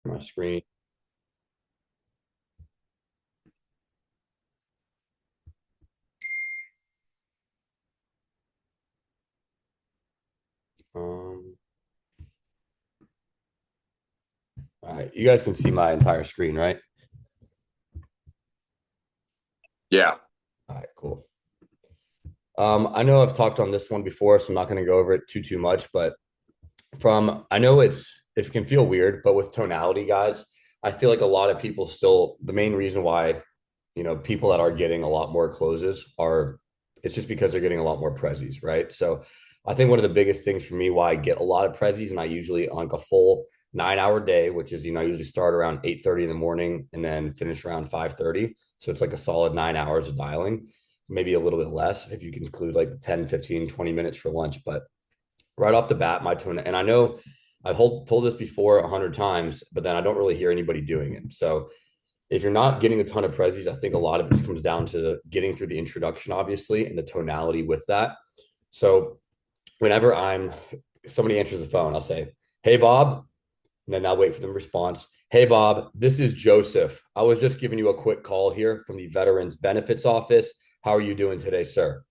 My screen. Um, all right, you guys can see my entire screen, right? Yeah. All right, cool. I know I've talked on this one before, so I'm not going to go over it too much, but I know it can feel weird, but with tonality, guys, I feel like a lot of people still the main reason why people that are getting a lot more closes are it's just because they're getting a lot more prezzies, right? So I think one of the biggest things for me why I get a lot of prezzies and I usually on like a full 9 hour day, which is I usually start around 8:30 in the morning and then finish around 5:30. So it's like a solid 9 hours of dialing, maybe a little bit less if you can include like 10, 15, 20 minutes for lunch. But right off the bat, my tone, and I know told this before 100 times, but then I don't really hear anybody doing it. So if you're not getting a ton of prezzies, I think a lot of this comes down to getting through the introduction, obviously, and the tonality with that. So whenever somebody answers the phone, I'll say, "Hey, Bob," and then I'll wait for them response. "Hey, Bob, this is Joseph. I was just giving you a quick call here from the Veterans Benefits Office. How are you doing today, sir?"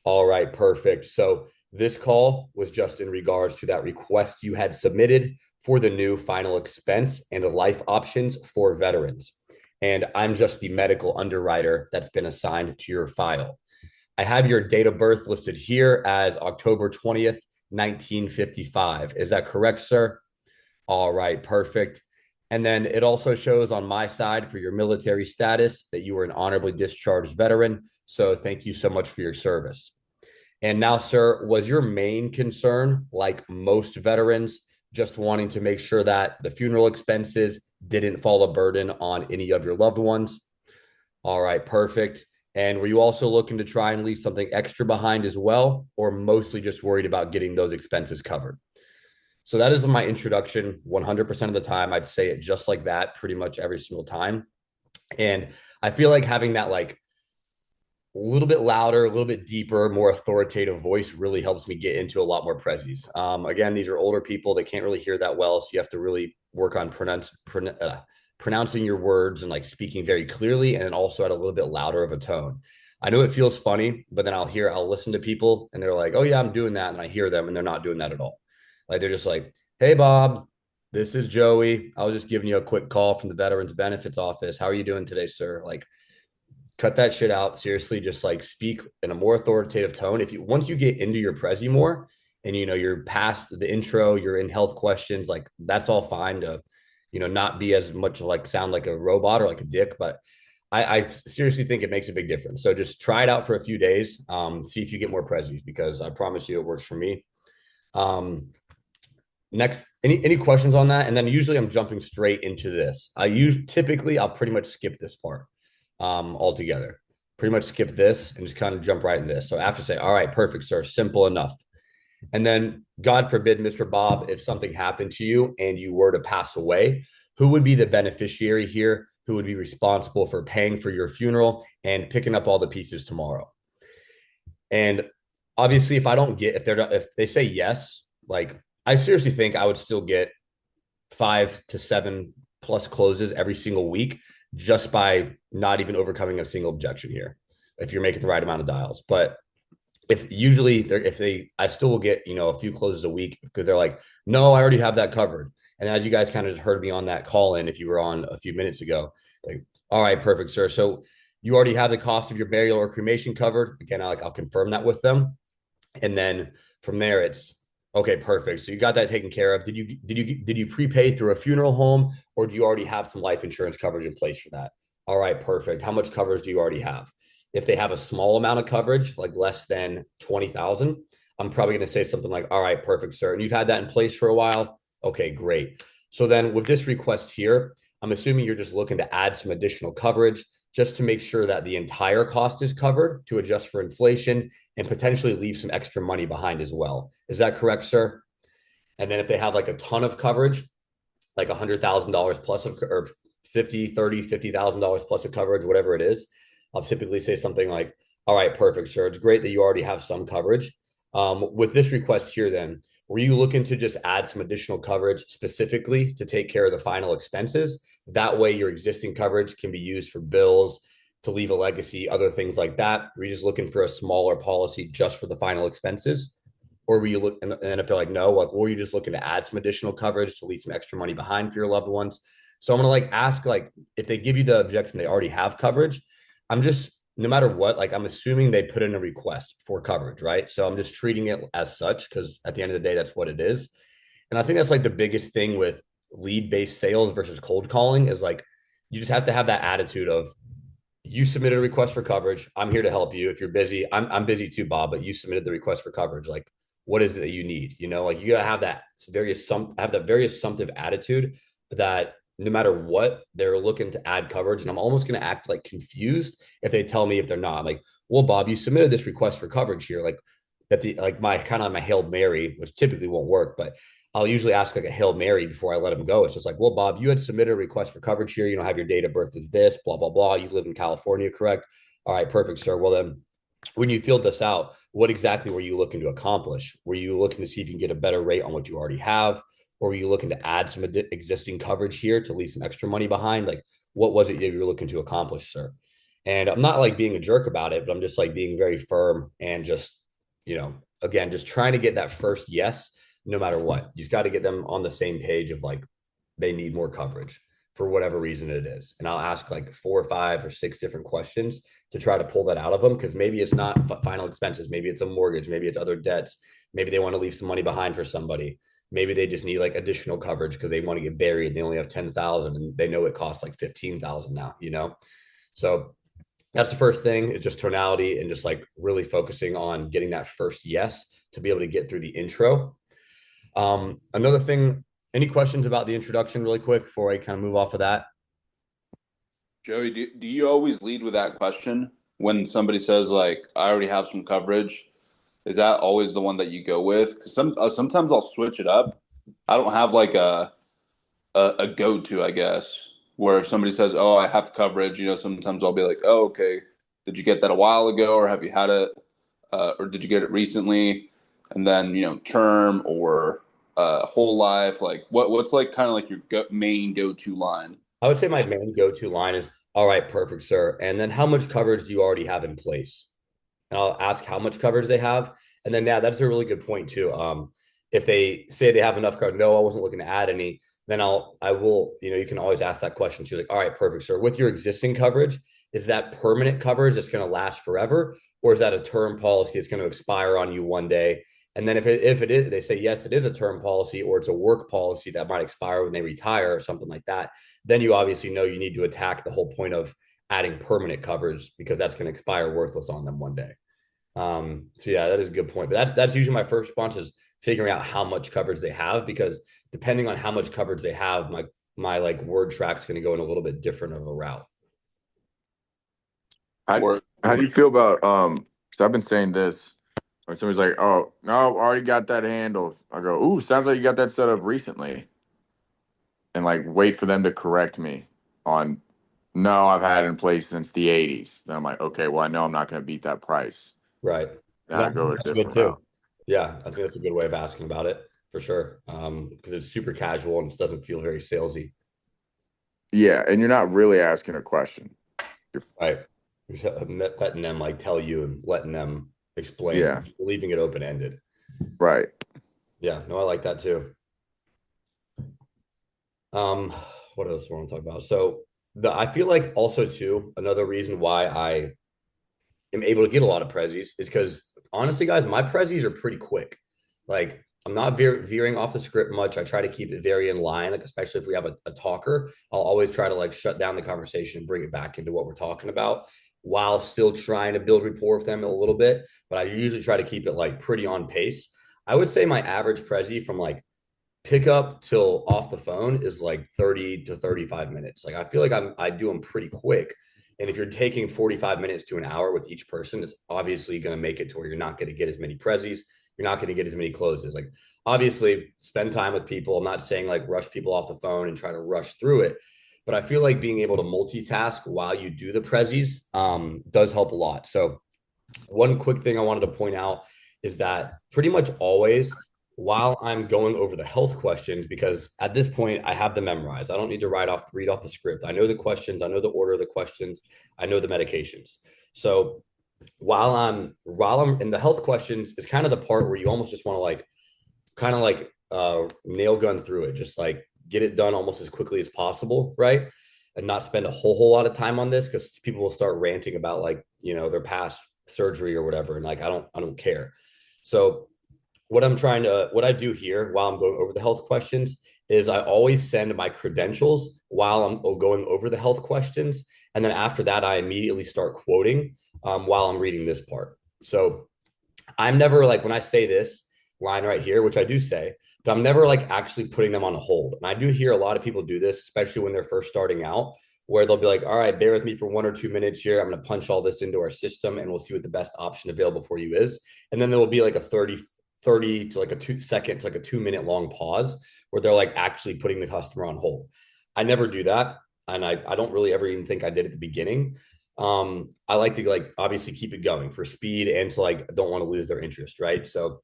All right, perfect. So this call was just in regards to that request you had submitted for the new final expense and life options for veterans. And I'm just the medical underwriter that's been assigned to your file. I have your date of birth listed here as October 20th, 1955. Is that correct, sir? All right, perfect. And then it also shows on my side for your military status that you were an honorably discharged veteran. So thank you so much for your service. And now, sir, was your main concern, like most veterans, just wanting to make sure that the funeral expenses didn't fall a burden on any of your loved ones? All right, perfect. And were you also looking to try and leave something extra behind as well, or mostly just worried about getting those expenses covered? So that is my introduction 100% of the time. I'd say it just like that pretty much every single time. And I feel like having that like a little bit louder, a little bit deeper, more authoritative voice really helps me get into a lot more prezzies. Again, these are older people that can't really hear that well, so you have to really work on pronouncing your words and like speaking very clearly, and then also at a little bit louder of a tone. I know it feels funny, but then I'll listen to people and they're like, "Oh yeah, I'm doing that," and I hear them and they're not doing that at all. Like they're just like, "Hey Bob, this is Joey. I was just giving you a quick call from the Veterans Benefits Office. How are you doing today, sir?" Like cut that shit out. Seriously, just like speak in a more authoritative tone. If you once you get into your prezi more and you're past the intro, you're in health questions, like that's all fine to, not be as much like sound like a robot or like a dick. But I seriously think it makes a big difference. So just try it out for a few days. See if you get more prezis because I promise you it works for me. Um, next, any questions on that? And then usually I'm jumping straight into this. I'll pretty much skip this part altogether. Pretty much skip this and just kind of jump right in this. So after say, all right, perfect, sir, simple enough. And then, God forbid, Mr. Bob, if something happened to you and you were to pass away, who would be the beneficiary here? Who would be responsible for paying for your funeral and picking up all the pieces tomorrow? And obviously, if they say yes, like I seriously think I would still get 5 to 7 plus closes every single week just by not even overcoming a single objection here if you're making the right amount of dials. But I still will get, a few closes a week because they're like, no, I already have that covered. And as you guys kind of just heard me on that call in, if you were on a few minutes ago, like, all right, perfect, sir. So you already have the cost of your burial or cremation covered. Again, I'll confirm that with them. And then from there, it's okay, perfect. So you got that taken care of. Did you prepay through a funeral home, or do you already have some life insurance coverage in place for that? All right, perfect. How much coverage do you already have? If they have a small amount of coverage, like less than 20,000, I'm probably going to say something like, all right, perfect, sir. And you've had that in place for a while. Okay, great. So then with this request here, I'm assuming you're just looking to add some additional coverage just to make sure that the entire cost is covered to adjust for inflation and potentially leave some extra money behind as well. Is that correct, sir? And then if they have like a ton of coverage, like $100,000 plus of, or 50, 30, $50,000 plus of coverage, whatever it is, I'll typically say something like, all right, perfect, sir. It's great that you already have some coverage. With this request here, then, Were you looking to just add some additional coverage specifically to take care of the final expenses? That way, your existing coverage can be used for bills, to leave a legacy, other things like that. Were you just looking for a smaller policy just for the final expenses? Or were you look and if they're like, no, like, were you just looking to add some additional coverage to leave some extra money behind for your loved ones? So I'm gonna like ask, like, if they give you the objection, they already have coverage. I'm just, no matter what, like, I'm assuming they put in a request for coverage, right? So I'm just treating it as such because at the end of the day, that's what it is. And I think that's like the biggest thing with lead based sales versus cold calling is like, you just have to have that attitude of, you submitted a request for coverage. I'm here to help you. If you're busy, I'm busy too, Bob, but you submitted the request for coverage. Like, what is it that you need? You know, like, you gotta have that very assumptive attitude that no matter what, they're looking to add coverage. And I'm almost gonna act like confused if they tell me if they're not. I'm like, well, Bob, you submitted this request for coverage here. Like, that the like my kind of my Hail Mary, which typically won't work, but I'll usually ask like a Hail Mary before I let them go. It's just like, well, Bob, you had submitted a request for coverage here. You don't have your date of birth is this, blah, blah, blah. You live in California, correct? All right, perfect, sir. Well, then when you filled this out, what exactly were you looking to accomplish? Were you looking to see if you can get a better rate on what you already have? Or were you looking to add some existing coverage here to leave some extra money behind? Like, what was it that you were looking to accomplish, sir? And I'm not like being a jerk about it, but I'm just like being very firm and just, again, just trying to get that first yes, no matter what. You just got to get them on the same page of like, they need more coverage for whatever reason it is. And I'll ask like 4 or 5 or 6 different questions to try to pull that out of them, because maybe it's not final expenses. Maybe it's a mortgage. Maybe it's other debts. Maybe they want to leave some money behind for somebody. Maybe they just need like additional coverage because they want to get buried and they only have 10,000 and they know it costs like 15,000 now. So that's the first thing, is just tonality and just like really focusing on getting that first yes to be able to get through the intro. Another thing, any questions about the introduction really quick before I kind of move off of that? Joey, do you always lead with that question when somebody says like, "I already have some coverage"? Is that always the one that you go with? Because sometimes I'll switch it up. I don't have like a go to, I guess. Where if somebody says, "Oh, I have coverage," sometimes I'll be like, "Oh, okay. Did you get that a while ago, or have you had it, or did you get it recently?" And then term or whole life. Like what's like kind of like your main go to line? I would say my main go-to line is, all right, perfect, sir. And then how much coverage do you already have in place? And I'll ask how much coverage they have. And then, yeah, that's a really good point too. If they say they have enough coverage, no, I wasn't looking to add any, then I will, you can always ask that question too. Like, all right, perfect, sir. With your existing coverage, is that permanent coverage that's going to last forever? Or is that a term policy that's going to expire on you one day? And then if it is, they say, yes, it is a term policy, or it's a work policy that might expire when they retire or something like that. Then you obviously know you need to attack the whole point of adding permanent coverage, because that's going to expire worthless on them one day. So yeah, that is a good point. But that's usually my first response, is figuring out how much coverage they have, because depending on how much coverage they have, my like word track's going to go in a little bit different of a route. How, Or how do you feel about so I've been saying this when somebody's like, "Oh, no, I already got that handled." I go, "Ooh, sounds like you got that set up recently." And like wait for them to correct me on, "No, I've had it in place since the 80s." Then I'm like, "Okay, well, I know I'm not going to beat that price." Right. Then No, I go a that's good different too. route. Yeah, I think that's a good way of asking about it for sure. Because it's super casual and it doesn't feel very salesy. Yeah, and you're not really asking a question. You're, Right. You're just letting them like tell you and letting them explain, yeah, leaving it open ended. right. Yeah, no, I like that too. Um, what else do I want to talk about? So I feel like also too, another reason why I am able to get a lot of prezzies is because honestly, guys, my prezzies are pretty quick. Like, I'm not veering off the script much. I try to keep it very in line, like especially if we have a talker, I'll always try to like shut down the conversation and bring it back into what we're talking about, while still trying to build rapport with them a little bit. But I usually try to keep it like pretty on pace. I would say my average prezzy from like pickup till off the phone is like 30 to 35 minutes. Like, I feel like I do them pretty quick. And if you're taking 45 minutes to an hour with each person, it's obviously going to make it to where you're not going to get as many prezzies. You're not going to get as many closes. Like, obviously, spend time with people. I'm not saying like rush people off the phone and try to rush through it, but I feel like being able to multitask while you do the prezzies does help a lot. So one quick thing I wanted to point out is that pretty much always while I'm going over the health questions, because at this point I have them memorized. I don't need to read off the script. I know the questions, I know the order of the questions, I know the medications. So while I'm in the health questions is kind of the part where you almost just want to like kind of like nail gun through it, just like get it done almost as quickly as possible, right? And not spend a whole lot of time on this because people will start ranting about like, their past surgery or whatever. And like I don't care. So what I do here while I'm going over the health questions is I always send my credentials while I'm going over the health questions. And then after that, I immediately start quoting while I'm reading this part. So I'm never like, when I say this line right here, which I do say, but I'm never like actually putting them on hold. And I do hear a lot of people do this, especially when they're first starting out, where they'll be like, all right, bear with me for 1 or 2 minutes here. I'm going to punch all this into our system and we'll see what the best option available for you is. And then there will be like a 30 to like a 2 second to like a 2 minute long pause where they're like actually putting the customer on hold. I never do that. And I don't really ever even think I did at the beginning. I like to like obviously keep it going for speed and to like don't want to lose their interest, right? So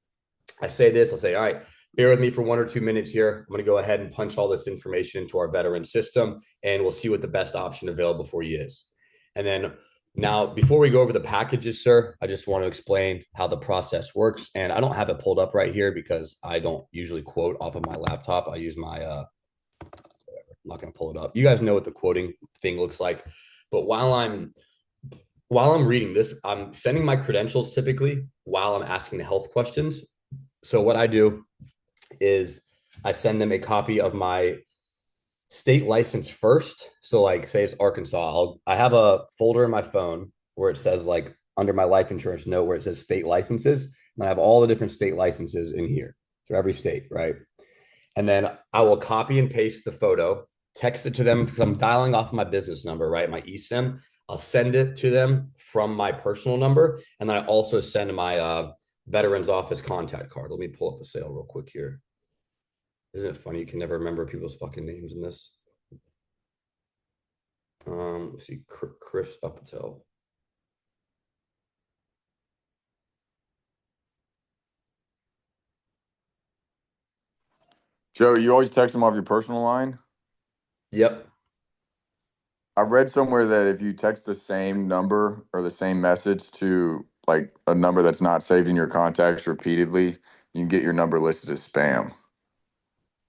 I say this, I'll say, all right, bear with me for 1 or 2 minutes here. I'm going to go ahead and punch all this information into our veteran system and we'll see what the best option available for you is. And then now, before we go over the packages, sir, I just want to explain how the process works. And I don't have it pulled up right here because I don't usually quote off of my laptop. I use my, I'm not going to pull it up. You guys know what the quoting thing looks like. But while I'm reading this, I'm sending my credentials typically while I'm asking the health questions. So what I do is I send them a copy of my state license first. So like say it's Arkansas, I have a folder in my phone where it says like under my life insurance note where it says state licenses, and I have all the different state licenses in here for every state, right? And then I will copy and paste the photo, text it to them because I'm dialing off my business number, right? My eSIM. I'll send it to them from my personal number, and then I also send my veterans office contact card. Let me pull up the sale real quick here. Isn't it funny? You can never remember people's fucking names in this. Let's see, Chris Uptel. Joe, you always text them off your personal line? Yep. I read somewhere that if you text the same number or the same message to like a number that's not saved in your contacts repeatedly, you can get your number listed as spam.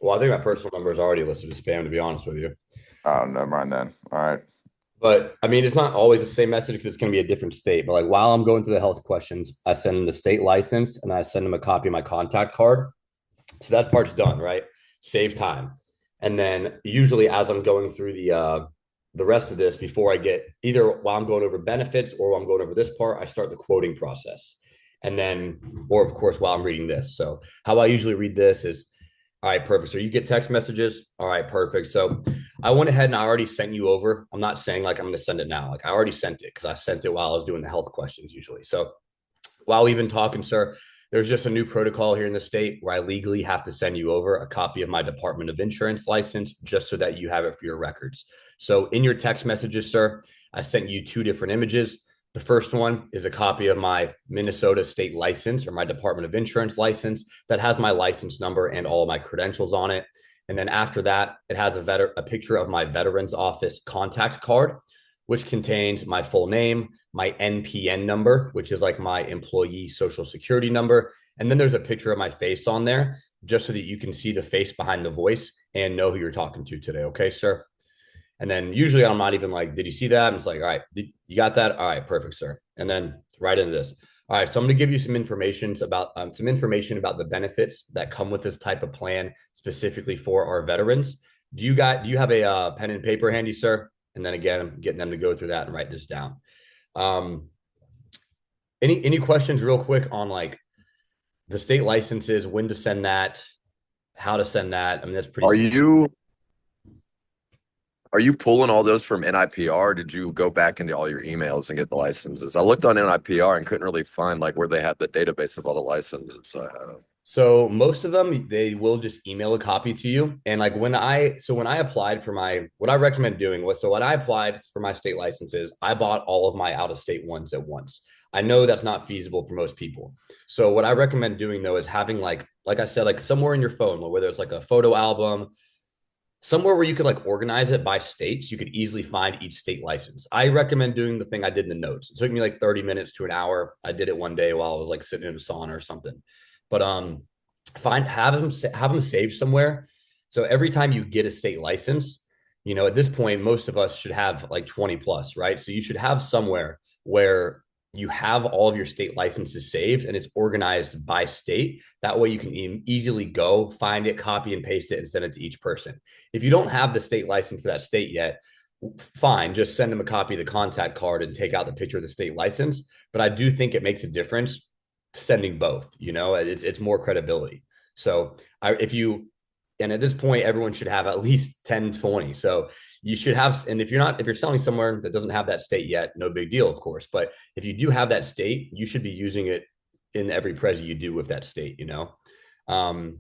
Well, I think my personal number is already listed as spam, to be honest with you. Oh, never mind then. All right. But I mean, it's not always the same message because it's going to be a different state. But like while I'm going through the health questions, I send them the state license and I send them a copy of my contact card. So that part's done, right? Save time. And then usually as I'm going through the rest of this, before I get either while I'm going over benefits or while I'm going over this part, I start the quoting process. And then, or of course, while I'm reading this. So how I usually read this is, all right, perfect. So you get text messages. All right, perfect. So I went ahead and I already sent you over. I'm not saying like I'm going to send it now. Like I already sent it because I sent it while I was doing the health questions usually. So while we've been talking, sir, there's just a new protocol here in the state where I legally have to send you over a copy of my Department of Insurance license just so that you have it for your records. So in your text messages, sir, I sent you two different images. The first one is a copy of my Minnesota state license or my Department of Insurance license that has my license number and all of my credentials on it. And then after that, it has a picture of my Veterans Office contact card, which contains my full name, my NPN number, which is like my employee social security number. And then there's a picture of my face on there just so that you can see the face behind the voice and know who you're talking to today. Okay, sir. And then usually I'm not even like, did you see that? I'm just like, all right, you got that? All right, perfect, sir. And then right into this. All right, so I'm going to give you some information about the benefits that come with this type of plan specifically for our veterans. Do you have a pen and paper handy, sir? And then again, I'm getting them to go through that and write this down. Any questions real quick on like the state licenses, when to send that, how to send that? I mean, that's pretty. Are you pulling all those from NIPR? Did you go back into all your emails and get the licenses? I looked on NIPR and couldn't really find like where they had the database of all the licenses. So most of them, they will just email a copy to you. And like when I applied for what I recommend doing was, so when I applied for my state licenses, I bought all of my out of state ones at once. I know that's not feasible for most people. So what I recommend doing though is having like I said, like somewhere in your phone, whether it's like a photo album, somewhere where you could like organize it by states, you could easily find each state license. I recommend doing the thing I did in the notes. It took me like 30 minutes to an hour. I did it one day while I was like sitting in a sauna or something. But have them saved somewhere. So every time you get a state license, at this point, most of us should have like 20 plus, right? So you should have somewhere where you have all of your state licenses saved and it's organized by state. That way you can easily go find it, copy and paste it, and send it to each person. If you don't have the state license for that state yet, fine, just send them a copy of the contact card and take out the picture of the state license. But I do think it makes a difference sending both. It's more credibility. So and at this point, everyone should have at least 10, 20. So you should have, and if you're selling somewhere that doesn't have that state yet, no big deal, of course. But if you do have that state, you should be using it in every prezi you do with that state. So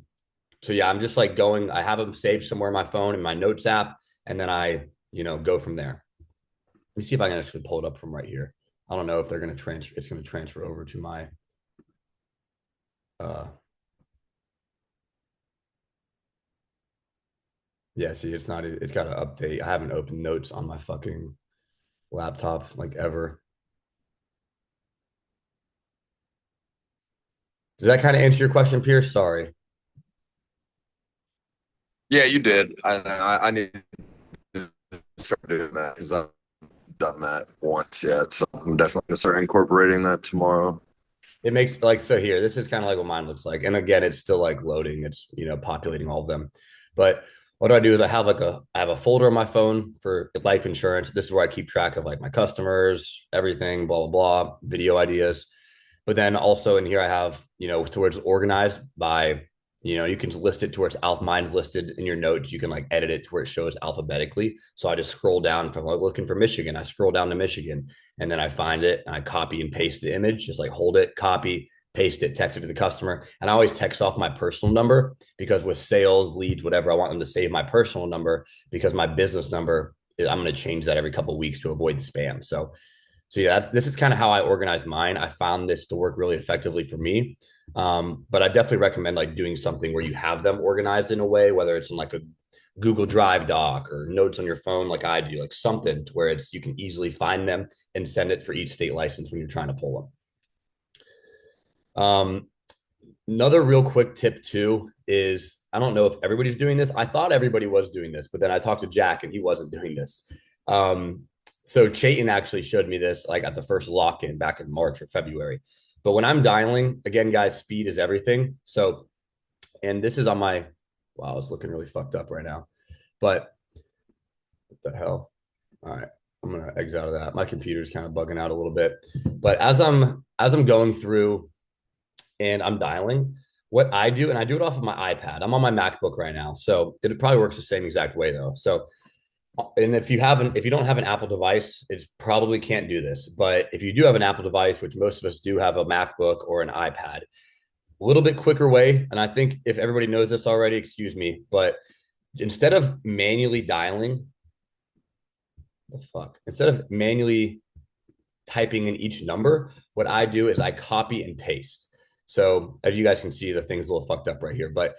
yeah, I'm just like I have them saved somewhere on my phone in my notes app, and then I, go from there. Let me see if I can actually pull it up from right here. I don't know if it's going to transfer over to my, yeah, see, it's got to update. I haven't opened notes on my fucking laptop like ever. Does that kind of answer your question, Pierce? Sorry. Yeah, you did. I need to start doing that because I've done that once yet. So I'm definitely gonna start incorporating that tomorrow. It makes so here, this is kind of like what mine looks like. And again, it's still like loading. It's, populating all of them. But what do I do is I have a folder on my phone for life insurance. This is where I keep track of like my customers, everything, blah, blah, blah, video ideas. But then also in here, I have, towards organized by, you can list it towards mine's listed in your notes. You can like edit it to where it shows alphabetically. So I just scroll down from like looking for Michigan. I scroll down to Michigan and then I find it and I copy and paste the image, just like hold it, copy, paste it, text it to the customer. And I always text off my personal number because with sales, leads, whatever, I want them to save my personal number because my business number, I'm going to change that every couple of weeks to avoid spam. So yeah, this is kind of how I organize mine. I found this to work really effectively for me. But I definitely recommend like doing something where you have them organized in a way, whether it's in like a Google Drive doc or notes on your phone, like I do, like something to where you can easily find them and send it for each state license when you're trying to pull them. Another real quick tip too is I don't know if everybody's doing this. I thought everybody was doing this, but then I talked to Jack and he wasn't doing this. So Chayton actually showed me this like at the first lock-in back in March or February. But when I'm dialing, again, guys, speed is everything. So, and this is on my, wow, it's looking really fucked up right now. But what the hell? All right, I'm gonna exit out of that. My computer's kind of bugging out a little bit. But as I'm going through and I'm dialing, what I do, and I do it off of my iPad. I'm on my MacBook right now, so it probably works the same exact way though. So and if you don't have an Apple device, it probably can't do this. But if you do have an Apple device, which most of us do have a MacBook or an iPad, a little bit quicker way. And I think if everybody knows this already, excuse me, but instead of manually dialing, instead of manually typing in each number, what I do is I copy and paste. So as you guys can see, the thing's a little fucked up right here. But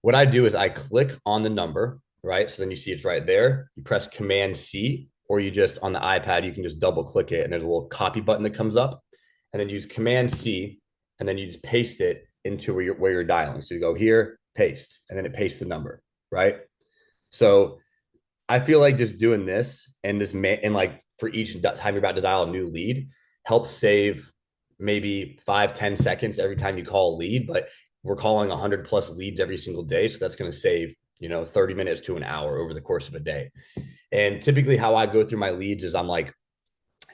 what I do is I click on the number, right? So then you see it's right there. You press Command C, or you just on the iPad, you can just double click it and there's a little copy button that comes up. And then use Command C, and then you just paste it into where you're dialing. So you go here, paste, and then it pastes the number, right? So I feel like just doing this and like for each time you're about to dial a new lead helps save maybe 5-10 seconds every time you call a lead, but we're calling 100 plus leads every single day. So that's going to save, 30 minutes to an hour over the course of a day. And typically how I go through my leads is I'm like,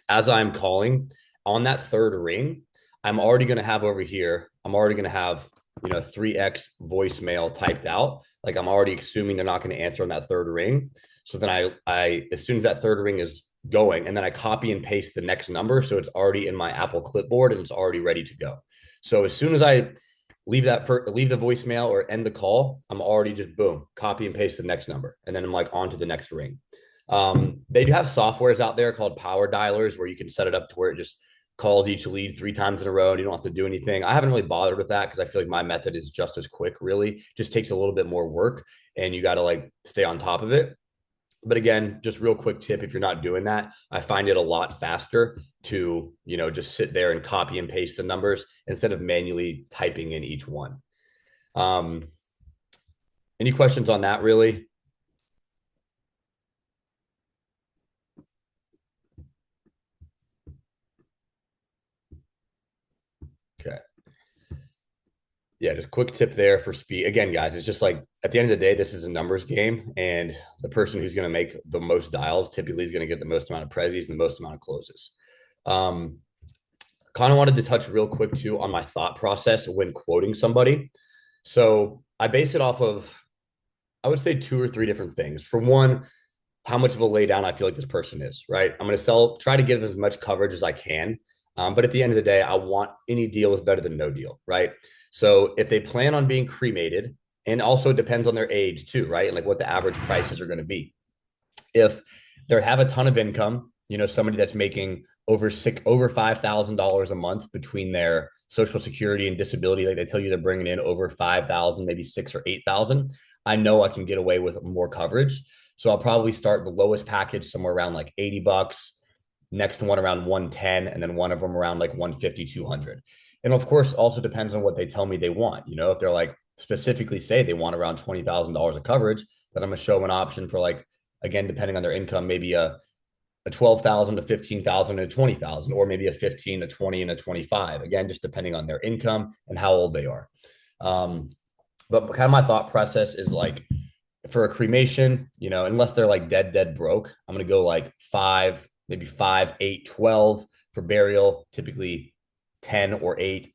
as I'm calling on that third ring, I'm already going to have over here, 3x voicemail typed out. Like I'm already assuming they're not going to answer on that third ring. So then I as soon as that third ring is going, and then I copy and paste the next number. So it's already in my Apple clipboard and it's already ready to go. So as soon as I leave the voicemail or end the call, I'm already just boom, copy and paste the next number. And then I'm like on to the next ring. They do have softwares out there called power dialers where you can set it up to where it just calls each lead 3 times in a row and you don't have to do anything. I haven't really bothered with that because I feel like my method is just as quick, really. Just takes a little bit more work and you got to like stay on top of it. But again, just real quick tip, if you're not doing that, I find it a lot faster to, just sit there and copy and paste the numbers instead of manually typing in each one. Any questions on that really? Okay. Yeah, just quick tip there for speed. Again, guys, it's just like at the end of the day, this is a numbers game, and the person who's going to make the most dials typically is going to get the most amount of prezzies and the most amount of closes. Kind of wanted to touch real quick too on my thought process when quoting somebody. So I base it off of, I would say 2 or 3 different things. For one, how much of a laydown I feel like this person is, right? I'm going to try to give as much coverage as I can. But at the end of the day, I want any deal is better than no deal, right? So if they plan on being cremated, and also it depends on their age too, right? And like what the average prices are going to be. If they have a ton of income, somebody that's making over $5,000 a month between their Social Security and disability, like they tell you they're bringing in over 5,000, maybe 6 or 8,000. I know I can get away with more coverage. So I'll probably start the lowest package somewhere around like $80, next one around 110, and then one of them around like 150, 200. And of course, also depends on what they tell me they want. If they're like specifically say they want around $20,000 of coverage, then I'm gonna show them an option for like, again, depending on their income, maybe a 12,000 to 15,000 to 20,000, or maybe a 15 to 20 and a 25. Again, just depending on their income and how old they are. But kind of my thought process is like for a cremation, unless they're like dead broke, I'm gonna go like 5, maybe 5, 8, 12 for burial, typically 10 or 8,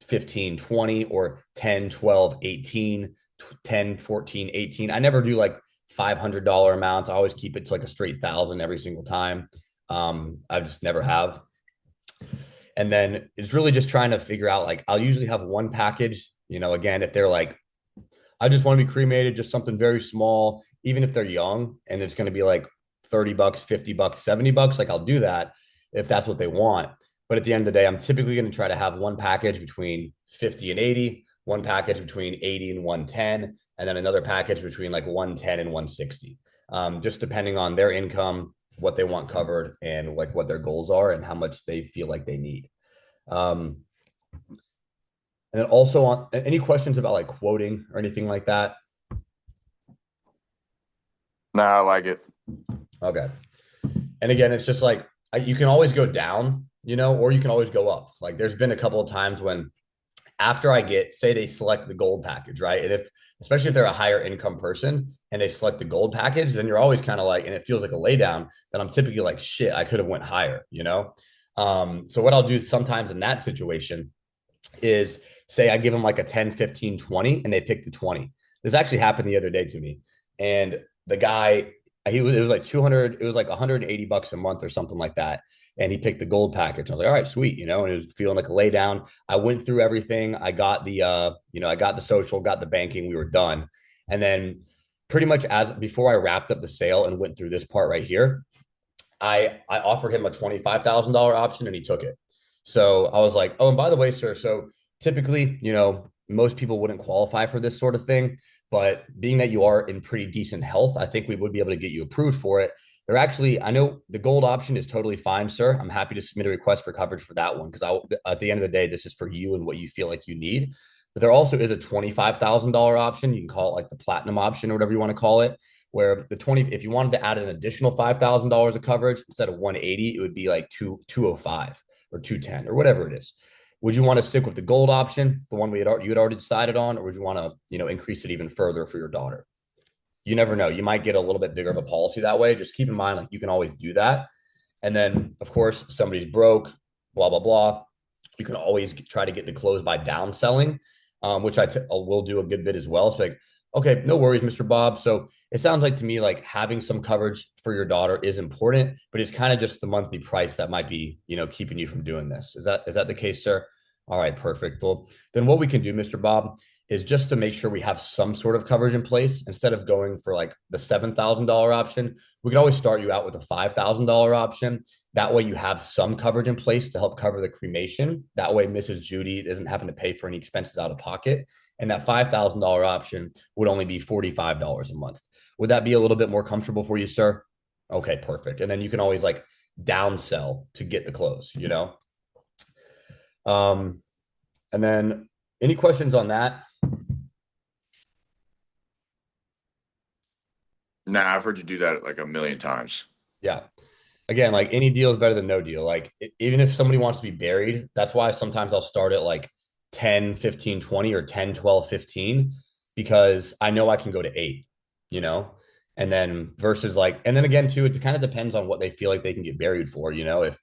15, 20, or 10, 12, 18, 10, 14, 18. I never do like $500 amounts. I always keep it to like a straight 1,000 every single time. I just never have. And then it's really just trying to figure out, like, I'll usually have one package, again, if they're like, I just want to be cremated, just something very small, even if they're young and it's going to be like $30, $50, $70, like I'll do that if that's what they want. But at the end of the day, I'm typically going to try to have one package between 50 and 80, one package between 80 and 110, and then another package between like 110 and 160. Just depending on their income, what they want covered, and like what their goals are and how much they feel like they need. And then also on any questions about like quoting or anything like that? Nah, I like it. Okay. And again, it's just like you can always go down, or you can always go up. Like there's been a couple of times when after say they select the gold package, right? And especially if they're a higher income person and they select the gold package, then you're always kind of like, and it feels like a laydown, then I'm typically like, shit, I could have went higher, So what I'll do sometimes in that situation is say I give them like a 10, 15, 20, and they pick the 20. This actually happened the other day to me. And the guy, it was like 200, it was like $180 a month or something like that. And he picked the gold package. I was like, all right, sweet, and it was feeling like a lay down. I went through everything. I got I got the social, got the banking, we were done. And then pretty much before I wrapped up the sale and went through this part right here, I offered him a $25,000 option and he took it. So I was like, oh, and by the way, sir, so typically, most people wouldn't qualify for this sort of thing. But being that you are in pretty decent health, I think we would be able to get you approved for it. I know the gold option is totally fine, sir. I'm happy to submit a request for coverage for that one because at the end of the day, this is for you and what you feel like you need. But there also is a $25,000 option. You can call it like the platinum option or whatever you want to call it, where if you wanted to add an additional $5,000 of coverage instead of 180, it would be like 205 or 210 or whatever it is. Would you want to stick with the gold option, the one you had already decided on, or would you want to, increase it even further for your daughter? You never know. You might get a little bit bigger of a policy that way. Just keep in mind, like you can always do that. And then, of course, if somebody's broke, blah, blah, blah. You can always try to get the close by downselling, which I will do a good bit as well. So like, okay, no worries, Mr. Bob. So it sounds like to me like having some coverage for your daughter is important, but it's kind of just the monthly price that might be, keeping you from doing this. Is that the case, sir? All right, perfect. Well, then what we can do, Mr. Bob, is just to make sure we have some sort of coverage in place instead of going for like the $7,000 option. We can always start you out with a $5,000 option. That way you have some coverage in place to help cover the cremation. That way Mrs. Judy isn't having to pay for any expenses out of pocket. And that $5,000 option would only be $45 a month. Would that be a little bit more comfortable for you, sir? Okay, perfect. And then you can always like downsell to get the close, you know? And then any questions on that? Nah, I've heard you do that like a million times. Yeah. Again, like any deal is better than no deal. Like even if somebody wants to be buried, that's why sometimes I'll start at like 10, 15, 20 or 10, 12, 15, because I know I can go to 8, you know? And then versus like, and then again, too, it kind of depends on what they feel like they can get buried for, you know? If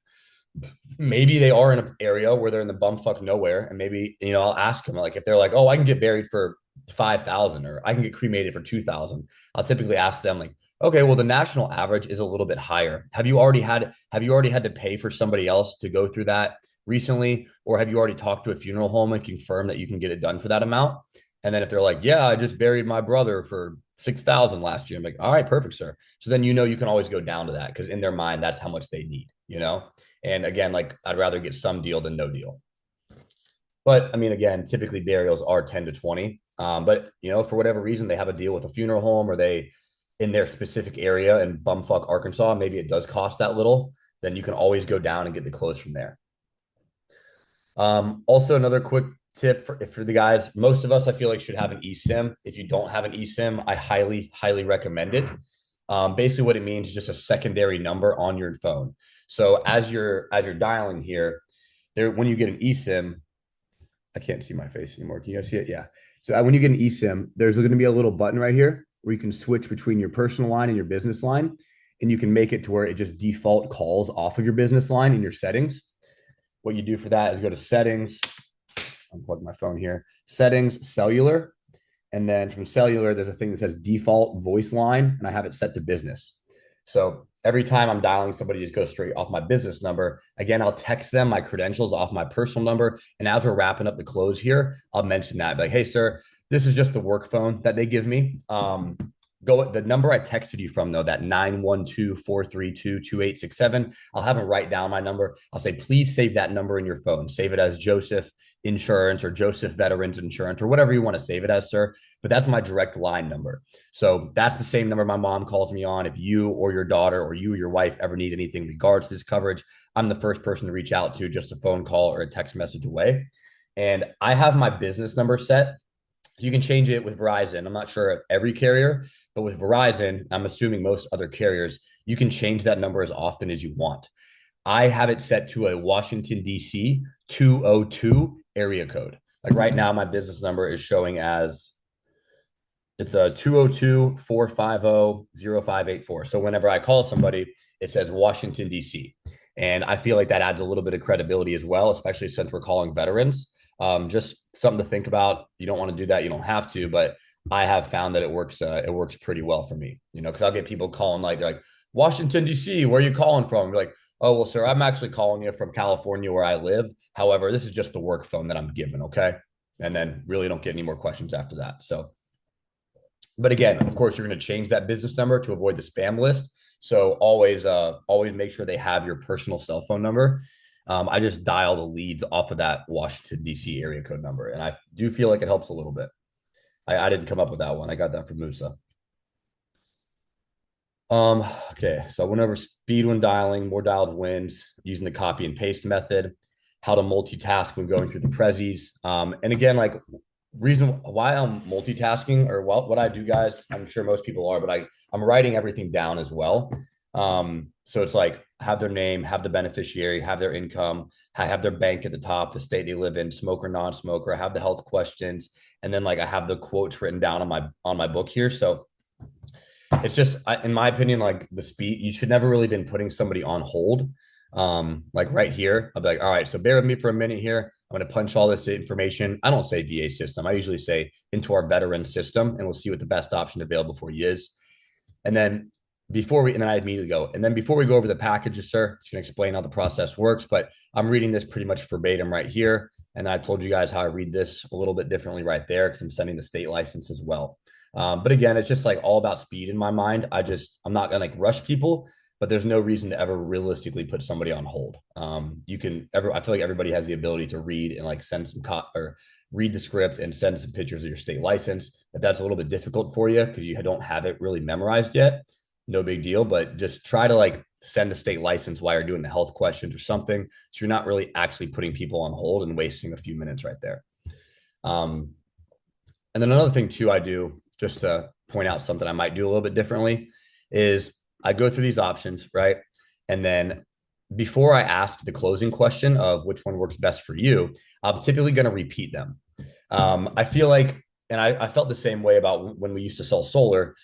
maybe they are in an area where they're in the bumfuck nowhere, and maybe, you know, I'll ask them like if they're like, oh, I can get buried for 5,000 or I can get cremated for 2,000. I'll typically ask them like, okay, well, the national average is a little bit higher. Have you already had to pay for somebody else to go through that recently, or have you already talked to a funeral home and confirmed that you can get it done for that amount? And then if they're like, yeah, I just buried my brother for 6,000 last year, I'm like, all right, perfect, sir. So then you know you can always go down to that because in their mind that's how much they need, you know. And again, like I'd rather get some deal than no deal. But I mean, again, typically burials are 10 to 20. But you know, for whatever reason, they have a deal with a funeral home or they in their specific area in bumfuck Arkansas, maybe it does cost that little, then you can always go down and get the close from there. Also, another quick tip for the guys, most of us I feel like should have an eSIM. If you don't have an eSIM, I highly, highly recommend it. Basically, what it means is just a secondary number on your phone. So as you're dialing here, there when you get an eSIM, I can't see my face anymore. Can you guys see it? Yeah. So when you get an eSIM, there's going to be a little button right here where you can switch between your personal line and your business line, and you can make it to where it just default calls off of your business line in your settings. What you do for that is go to settings. Unplug my phone here. Settings, cellular. And then from cellular, there's a thing that says default voice line, and I have it set to business. So every time I'm dialing somebody, just goes straight off my business number. Again, I'll text them my credentials off my personal number. And as we're wrapping up the close here, I'll mention that. Like, hey, sir, this is just the work phone that they give me. Go the number I texted you from, though, that 912-432-2867. I'll have them write down my number. I'll say, please save that number in your phone. Save it as Joseph Insurance or Joseph Veterans Insurance or whatever you want to save it as, sir. But that's my direct line number. So that's the same number my mom calls me on. If you or your daughter or you or your wife ever need anything in regards to this coverage, I'm the first person to reach out to, just a phone call or a text message away. And I have my business number set. You can change it with Verizon. I'm not sure of every carrier, but with Verizon, I'm assuming most other carriers, you can change that number as often as you want. I have it set to a Washington, D.C. 202 area code. Like right now, my business number is showing as it's a 202-450-0584. So whenever I call somebody, it says Washington, D.C. And I feel like that adds a little bit of credibility as well, especially since we're calling veterans. Just something to think about. You don't want to do that. You don't have to, but I have found that it works. It works pretty well for me, you know, because I'll get people calling like, they're like, Washington, D.C., where are you calling from? You're like, oh, well, sir, I'm actually calling you from California where I live. However, this is just the work phone that I'm given. Okay. And then really don't get any more questions after that. So, but again, of course, you're going to change that business number to avoid the spam list. So always make sure they have your personal cell phone number. I just dial the leads off of that Washington, D.C. area code number. And I do feel like it helps a little bit. I didn't come up with that one. I got that from Musa. Okay, so I went over speed when dialing, more dialed wins, using the copy and paste method, how to multitask when going through the prezzies. And again, like reason why I'm multitasking or what I do, guys, I'm sure most people are, but I'm writing everything down as well. So it's like have their name, have the beneficiary, have their income, have their bank at the top, the state they live in, smoker, non-smoker, I have the health questions, and then like I have the quotes written down on my book here. So it's just in my opinion, like the speed, you should never really been putting somebody on hold. Like right here, I'll be like, all right, so bear with me for a minute here. I'm going to punch all this information. I don't say VA system. I usually say into our veteran system, and we'll see what the best option available for you is. And then I immediately go. And then before we go over the packages, sir, it's going to explain how the process works, but I'm reading this pretty much verbatim right here. And I told you guys how I read this a little bit differently right there because I'm sending the state license as well. But again, it's just like all about speed in my mind. I'm not gonna like rush people, but there's no reason to ever realistically put somebody on hold. I feel like everybody has the ability to read and like send or read the script and send some pictures of your state license. If that's a little bit difficult for you because you don't have it really memorized yet, no big deal. But just try to like send the state license while you're doing the health questions or something. So you're not really actually putting people on hold and wasting a few minutes right there. And then another thing too, I do just to point out something I might do a little bit differently is I go through these options, right? And then before I ask the closing question of which one works best for you, I'm typically going to repeat them. I feel like, and I felt the same way about when we used to sell solar.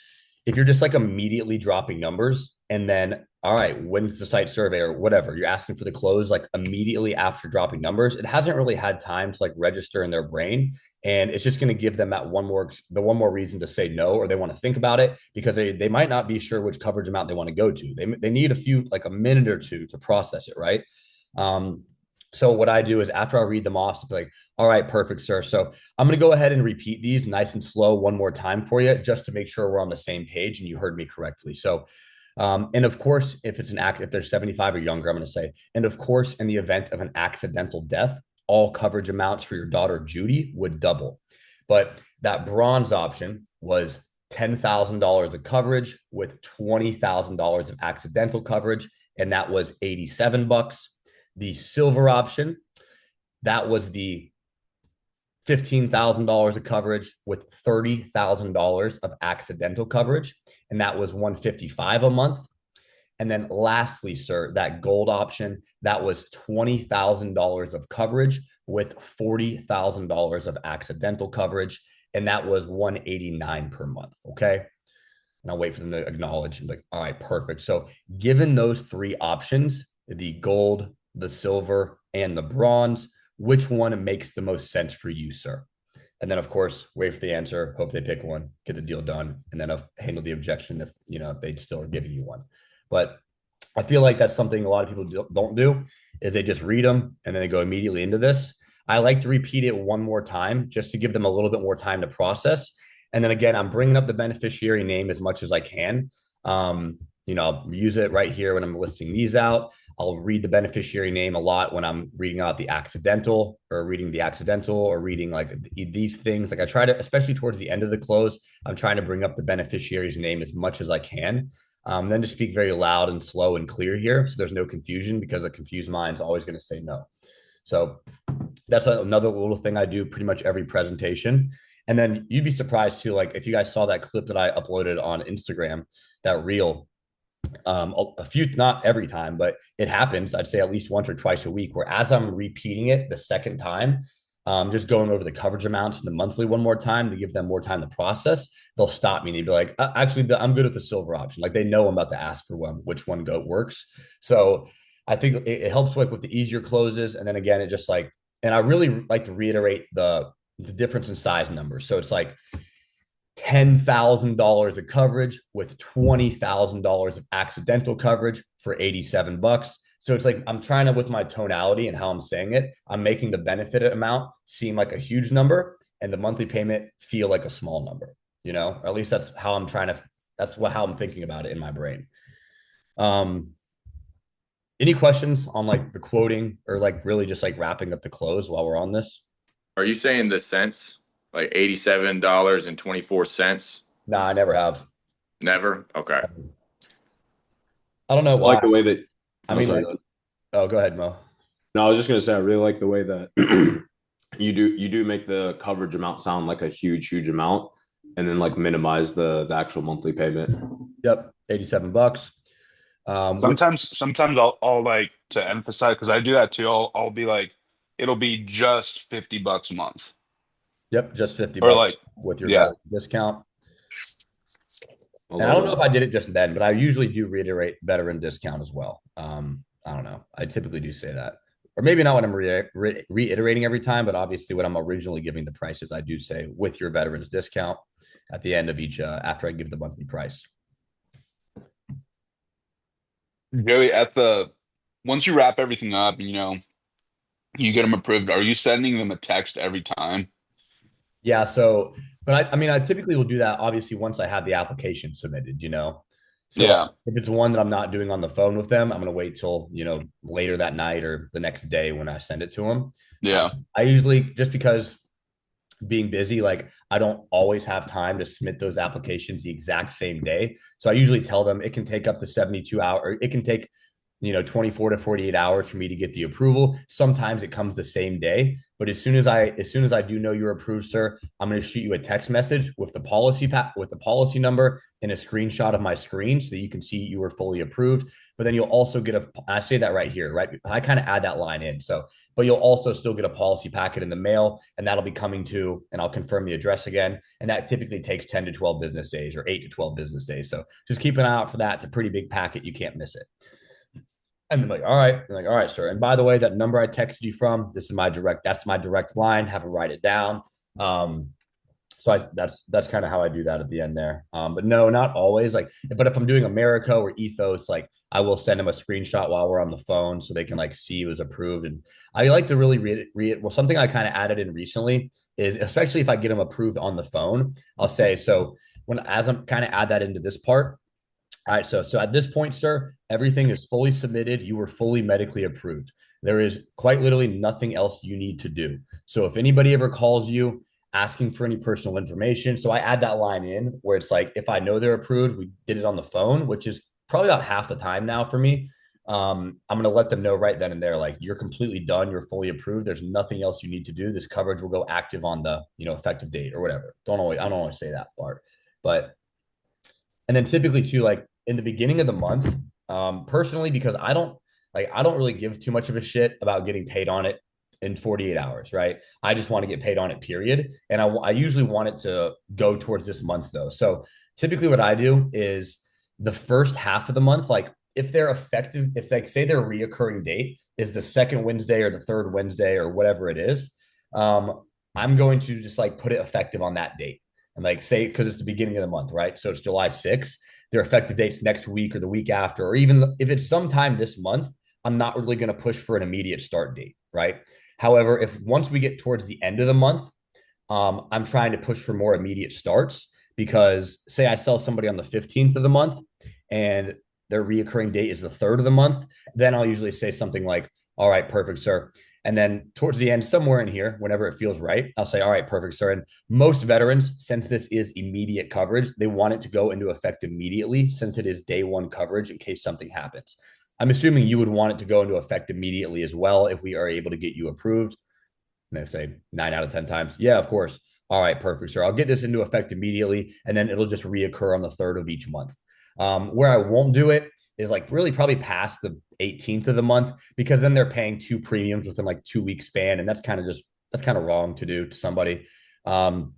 If you're just like immediately dropping numbers and then, all right, when's the site survey or whatever, you're asking for the close like immediately after dropping numbers, it hasn't really had time to like register in their brain. And it's just going to give them the one more reason to say no, or they want to think about it because they might not be sure which coverage amount they want to go to. They need like a minute or two to process it, right? So what I do is after I read them off, like, all right, perfect, sir. So I'm going to go ahead and repeat these nice and slow one more time for you, just to make sure we're on the same page and you heard me correctly. So, and of course, if they're 75 or younger, I'm going to say, and of course, in the event of an accidental death, all coverage amounts for your daughter Judy would double. But that bronze option was $10,000 of coverage with $20,000 of accidental coverage, and that was $87. The silver option, that was the $15,000 of coverage with $30,000 of accidental coverage, and that was $155 a month. And then lastly, sir, that gold option, that was $20,000 of coverage with $40,000 of accidental coverage, and that was $189 per month. Okay. And I'll wait for them to acknowledge and like, all right, perfect. So given those three options, the gold, the silver, and the bronze, which one makes the most sense for you, sir? And then, of course, wait for the answer. Hope they pick one, get the deal done, and then handle the objection if they'd still are giving you one. But I feel like that's something a lot of people don't do is they just read them and then they go immediately into this. I like to repeat it one more time just to give them a little bit more time to process. And then again, I'm bringing up the beneficiary name as much as I can. I'll use it right here when I'm listing these out. I'll read the beneficiary name a lot when I'm reading out the accidental or reading like these things. Like I try to, especially towards the end of the close, I'm trying to bring up the beneficiary's name as much as I can. Then to speak very loud and slow and clear here so there's no confusion because a confused mind is always going to say no. So that's another little thing I do pretty much every presentation. And then you'd be surprised too, like if you guys saw that clip that I uploaded on Instagram, that reel, a few, not every time, but it happens, I'd say at least once or twice a week, where as I'm repeating it the second time, just going over the coverage amounts and the monthly one more time to give them more time to process, they'll stop me and they'd be like, actually, I'm good with the silver option. Like they know I'm about to ask for which one works. So I think it helps with the easier closes. And then again, it just like, and I really like to reiterate the difference in size numbers. So it's like $10,000 of coverage with $20,000 of accidental coverage for $87. So it's like I'm trying to, with my tonality and how I'm saying it, I'm making the benefit amount seem like a huge number and the monthly payment feel like a small number, or at least that's how I'm how I'm thinking about it in my brain. Any questions on like the quoting or like really just like wrapping up the close while we're on this? Are you saying the cents? Like $87.24? Nah, I never have. Never? Okay. I don't know I why. like the way that. I mean, like, oh, go ahead, Mo. No, I was just gonna say I really like the way that you do make the coverage amount sound like a huge amount, and then like minimize the actual monthly payment. Yep, $87. Sometimes I'll like to emphasize because I do that too. I'll be like, it'll be just $50 a month. Yep, just 50 Or bucks like, with your yeah. discount. And I don't know if I did it just then, but I usually do reiterate veteran discount as well. I don't know. I typically do say that. Or maybe not when I'm reiterating every time, but obviously when I'm originally giving the prices, I do say with your veterans discount at the end of each, after I give the monthly price. Joey, once you wrap everything up, You get them approved. Are you sending them a text every time? Yeah. So, but I mean, I typically will do that obviously once I have the application submitted, you know. So Yeah. if it's one that I'm not doing on the phone with them, I'm going to wait till, you know, later that night or the next day when I send it to them. Yeah. I usually, just because being busy, like I don't always have time to submit those applications the exact same day. So I usually tell them it can take up to 72 hours. It can take, you know, 24 to 48 hours for me to get the approval. Sometimes it comes the same day, but as soon as I do know you're approved, sir, I'm going to shoot you a text message with the policy number and a screenshot of my screen so that you can see you were fully approved. But then you'll also get I say that right here, right? I kind of add that line in. So, but you'll also still get a policy packet in the mail, and that'll be coming to, and I'll confirm the address again. And that typically takes 10 to 12 business days or 8 to 12 business days. So just keep an eye out for that. It's a pretty big packet. You can't miss it. And then like, all right, and like, all right, sir. And by the way, that number I texted you from, that's my direct line. Have them write it down. Um, that's kind of how I do that at the end there. But no, not always. Like, but if I'm doing America or Ethos, like I will send them a screenshot while we're on the phone so they can like see it was approved. And I like to really read it. Well, something I kind of added in recently is, especially if I get them approved on the phone, I'll say, so when, as I'm kind of add that into this part. All right, so at this point, sir, everything is fully submitted. You were fully medically approved. There is quite literally nothing else you need to do. So if anybody ever calls you asking for any personal information, so I add that line in where it's like, if I know they're approved, we did it on the phone, which is probably about half the time now for me. I'm going to let them know right then and there, like you're completely done, you're fully approved. There's nothing else you need to do. This coverage will go active on the, you know, effective date or whatever. I don't always say that part, but and then typically too, like in the beginning of the month, personally, because I don't really give too much of a shit about getting paid on it in 48 hours, right? I just want to get paid on it, period. And I usually want it to go towards this month though. So typically what I do is the first half of the month, like if they're effective, if like say their reoccurring date is the second Wednesday or the third Wednesday or whatever it is, I'm going to just like put it effective on that date. And like say, because it's the beginning of the month, right? So it's July 6th. Their effective date's next week or the week after, or even if it's sometime this month, I'm not really going to push for an immediate start date, right? However, if once we get towards the end of the month, I'm trying to push for more immediate starts because say I sell somebody on the 15th of the month and their reoccurring date is the third of the month, then I'll usually say something like, all right, perfect, sir. And then towards the end, somewhere in here, whenever it feels right, I'll say, all right, perfect, sir. And most veterans, since this is immediate coverage, they want it to go into effect immediately since it is day one coverage in case something happens. I'm assuming you would want it to go into effect immediately as well if we are able to get you approved. And they say 9 out of 10 times, yeah, of course. All right, perfect, sir. I'll get this into effect immediately, and then it'll just reoccur on the third of each month. Where I won't do it is like really probably past the 18th of the month because then they're paying two premiums within like 2 week span, and that's kind of wrong to do to somebody, or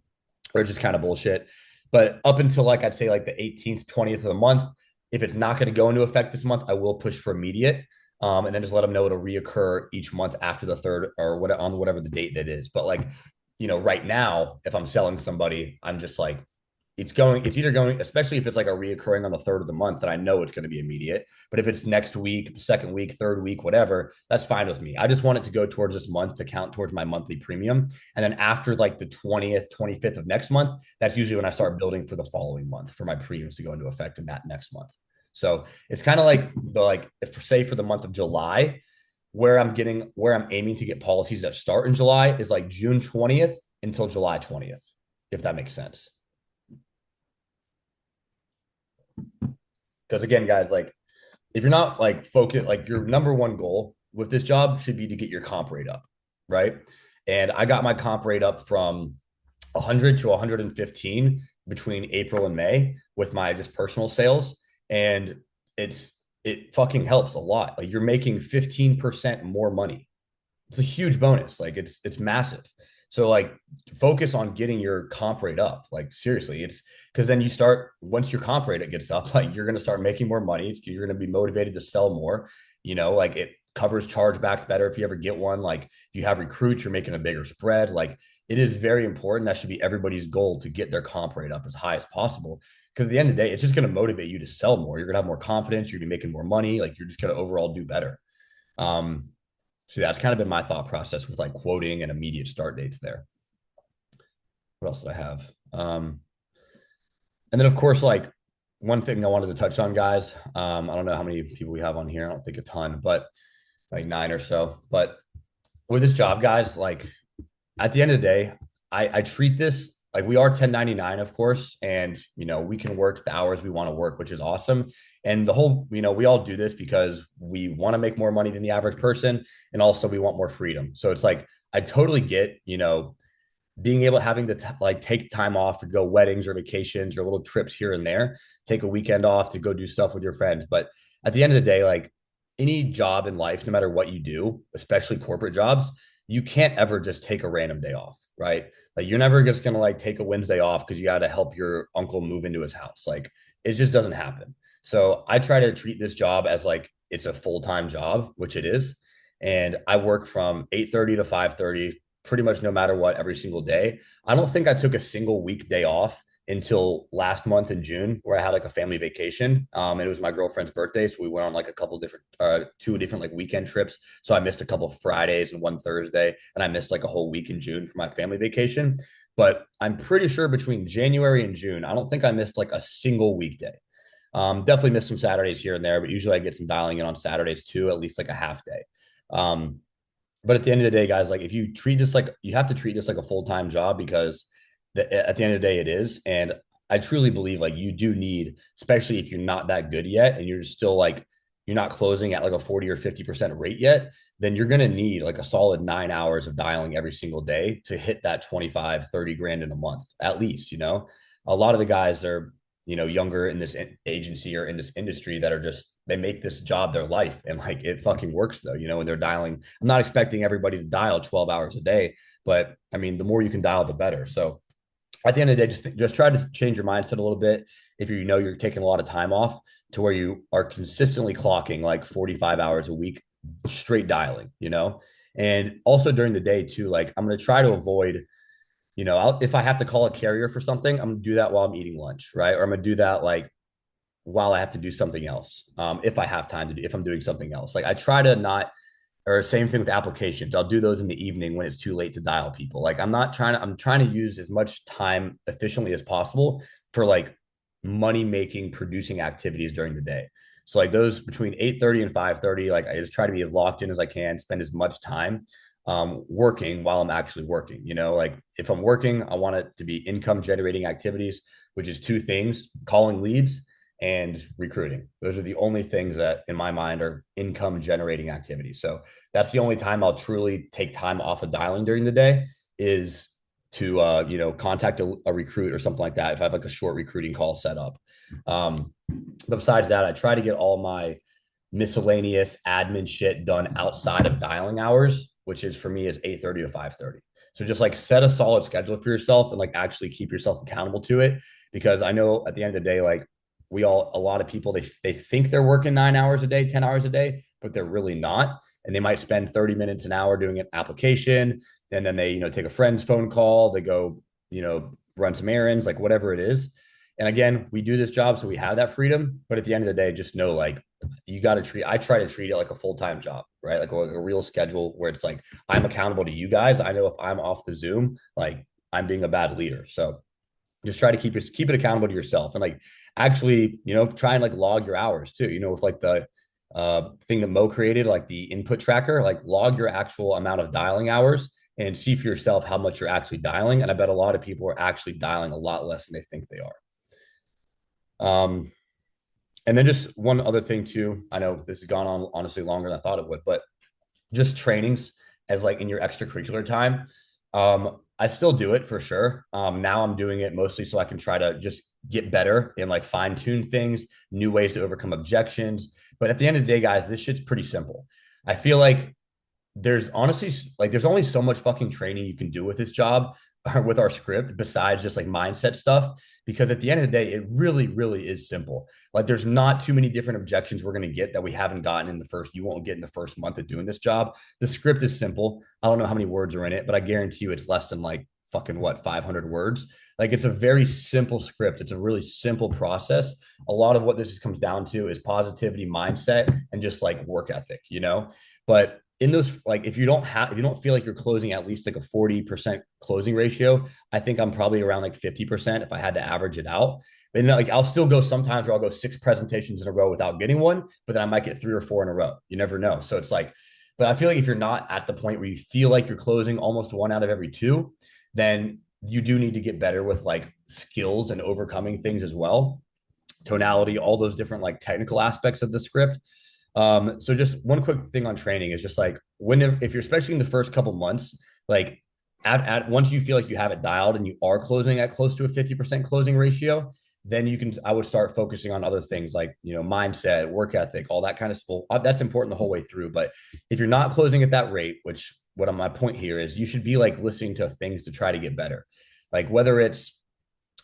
just kind of bullshit. But up until like I'd say like the 18th, 20th of the month, if it's not going to go into effect this month, I will push for immediate. And then just let them know it'll reoccur each month after the third or what on whatever the date that is. But like, you know, right now, if I'm selling somebody, I'm just like, it's either going, especially if it's like a reoccurring on the third of the month, that I know it's going to be immediate. But if it's next week, the second week, third week, whatever, that's fine with me. I just want it to go towards this month to count towards my monthly premium. And then after like the 20th, 25th of next month, that's usually when I start building for the following month for my premiums to go into effect in that next month. So it's kind of like if say for the month of July, where I'm aiming to get policies that start in July is like June 20th until July 20th, if that makes sense. Because again, guys, like if you're not like focused, like your number one goal with this job should be to get your comp rate up, right? And I got my comp rate up from 100 to 115 between April and May with my just personal sales. And it fucking helps a lot. Like you're making 15% more money. It's a huge bonus. Like it's massive. So like focus on getting your comp rate up. Like seriously, it's because then you start once your comp rate gets up, like you're gonna start making more money. You're gonna be motivated to sell more. You know, like it covers chargebacks better if you ever get one. Like if you have recruits, you're making a bigger spread. Like it is very important. That should be everybody's goal to get their comp rate up as high as possible. Because at the end of the day, it's just going to motivate you to sell more. You're going to have more confidence. You're going to be making more money. Like you're just going to overall do better. Um, So that's kind of been my thought process with like quoting and immediate start dates there. What else did I have? And then of course, like one thing I wanted to touch on, guys. I don't know how many people we have on here. I don't think a ton, but like 9 or so. But with this job, guys, like at the end of the day, I treat this like we are 1099, of course, and we can work the hours we want to work, which is awesome. And the whole, we all do this because we want to make more money than the average person, and also we want more freedom. So it's like I totally get, being able having to like take time off to go weddings or vacations or little trips here and there, take a weekend off to go do stuff with your friends. But at the end of the day, like any job in life, no matter what you do, especially corporate jobs, you can't ever just take a random day off, right? Like you're never just gonna like take a Wednesday off because you got to help your uncle move into his house. Like it just doesn't happen. So I try to treat this job as like it's a full-time job, which it is. And I work from 8:30 to 5:30 pretty much no matter what every single day. I don't think I took a single weekday off until last month in June, where I had like a family vacation. It was my girlfriend's birthday, so we went on like a couple different, two different like weekend trips. So I missed a couple of Fridays and one Thursday, and I missed like a whole week in June for my family vacation. But I'm pretty sure between January and June, I don't think I missed like a single weekday. Definitely missed some Saturdays here and there, but usually I get some dialing in on Saturdays too, at least like a half day. Um, but at the end of the day, guys, like if you treat this like you have to treat this like a full-time job because at the end of the day, it is. And I truly believe like you do need, especially if you're not that good yet and you're still like you're not closing at like a 40 or 50% rate yet, then you're gonna need like a solid 9 hours of dialing every single day to hit that 25, 30 grand in a month, at least. A lot of the guys are younger in this agency or in this industry that are just they make this job their life and like it fucking works though, when they're dialing. I'm not expecting everybody to dial 12 hours a day, but I mean the more you can dial the better. So at the end of the day, just try to change your mindset a little bit. If you're taking a lot of time off to where you are consistently clocking like 45 hours a week straight dialing. And also during the day too, like I'm going to try to avoid if I have to call a carrier for something, I'm gonna do that while I'm eating lunch, right? Or I'm gonna do that like while I have to do something else. If I have time to do, if I'm doing something else, like I try to not, or same thing with applications. I'll do those in the evening when it's too late to dial people. Like I'm trying to use as much time efficiently as possible for like money making, producing activities during the day. So like those between 8:30 and 5:30, like I just try to be as locked in as I can, spend as much time working while I'm actually working. Like if I'm working, I want it to be income generating activities, which is two things: calling leads and recruiting. Those are the only things that in my mind are income generating activities. So that's the only time I'll truly take time off of dialing during the day is to contact a recruit or something like that if I have like a short recruiting call set up. But besides that, I try to get all my miscellaneous admin shit done outside of dialing hours, which is for me is 8:30 to 5:30. So just like set a solid schedule for yourself and like actually keep yourself accountable to it. Because I know at the end of the day, like a lot of people, they think they're working 9 hours a day, 10 hours a day, but they're really not. And they might spend 30 minutes an hour doing an application. And then they, take a friend's phone call, they go, run some errands, like whatever it is. And again, we do this job so we have that freedom. But at the end of the day, just know like I try to treat it like a full-time job, right? Like a real schedule where it's like I'm accountable to you guys. I know if I'm off the Zoom, like I'm being a bad leader. So just try to keep it accountable to yourself and like actually, try and like log your hours too, with like the thing that Mo created, like the input tracker, like log your actual amount of dialing hours and see for yourself how much you're actually dialing. And I bet a lot of people are actually dialing a lot less than they think they are. And then just one other thing too. I know this has gone on honestly longer than I thought it would, but just trainings as like in your extracurricular time. I still do it for sure. Now I'm doing it mostly so I can try to just get better and like fine tune things, new ways to overcome objections. But at the end of the day, guys, this shit's pretty simple. I feel like there's honestly like there's only so much fucking training you can do with this job with our script besides just like mindset stuff, because at the end of the day it really really is simple. Like there's not too many different objections we're going to get that we haven't gotten in the first you won't get in the first month of doing this job. The script is simple. I don't know how many words are in it, but I guarantee you it's less than like fucking 500 words. Like it's a very simple script. It's a really simple process. A lot of what this comes down to is positivity mindset and just like work ethic. But in those, like, if you don't feel like you're closing at least like a 40% closing ratio, I think I'm probably around like 50% if I had to average it out. But like, I'll still go sometimes where I'll go 6 presentations in a row without getting one, but then I might get 3 or 4 in a row. You never know. So it's like, but I feel like if you're not at the point where you feel like you're closing almost 1 out of every 2, then you do need to get better with like skills and overcoming things as well. Tonality, all those different like technical aspects of the script. So just one quick thing on training is just like, if you're, especially in the first couple months, like at once you feel like you have it dialed and you are closing at close to a 50% closing ratio, then I would start focusing on other things like, mindset, work ethic, all that kind of stuff. That's important the whole way through. But if you're not closing at that rate, which what my point here is, you should be like listening to things to try to get better. Like whether it's,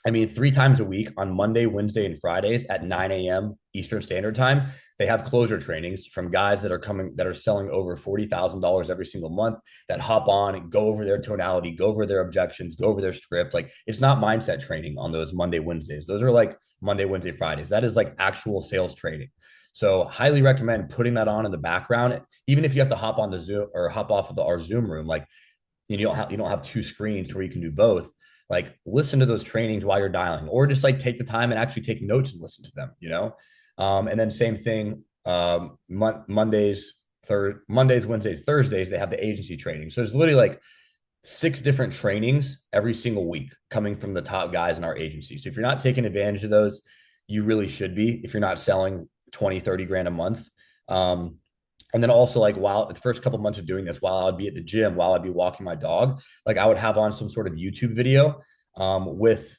3 times a week on Monday, Wednesday, and Fridays at 9 a.m. Eastern Standard Time, they have closer trainings from guys that are selling over $40,000 every single month, that hop on and go over their tonality, go over their objections, go over their script. Like, it's not mindset training on those Monday, Wednesdays. Those are like Monday, Wednesday, Fridays. That is like actual sales training. So highly recommend putting that on in the background, even if you have to hop on the Zoom or hop off of our Zoom room. Like, you don't have 2 screens where you can do both. Like, listen to those trainings while you're dialing, or just like take the time and actually take notes and listen to them, and then same thing, Mondays, Wednesdays, Thursdays, they have the agency training. So there's literally like 6 different trainings every single week coming from the top guys in our agency. So if you're not taking advantage of those, you really should be, if you're not selling 20-30 grand a month. And then also, like, while the first couple of months of doing this, while I'd be at the gym, while I'd be walking my dog, like I would have on some sort of YouTube video with,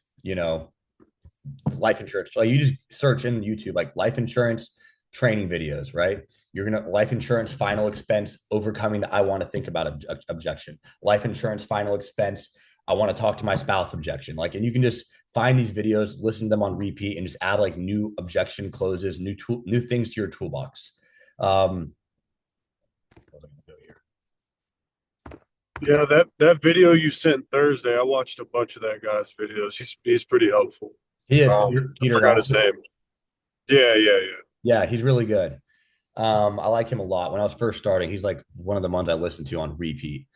life insurance. Like, you just search in YouTube, like life insurance training videos, right? You're going to life insurance final expense, overcoming the I want to think about objection, life insurance final expense, I want to talk to my spouse objection. Like, and you can just find these videos, listen to them on repeat, and just add like new objection closes, new things to your toolbox. Yeah, that video you sent Thursday, I watched a bunch of that guy's videos. He's pretty helpful. He is. I forgot his name. Yeah. Yeah, he's really good. I like him a lot. When I was first starting, he's like one of the ones I listened to on repeat.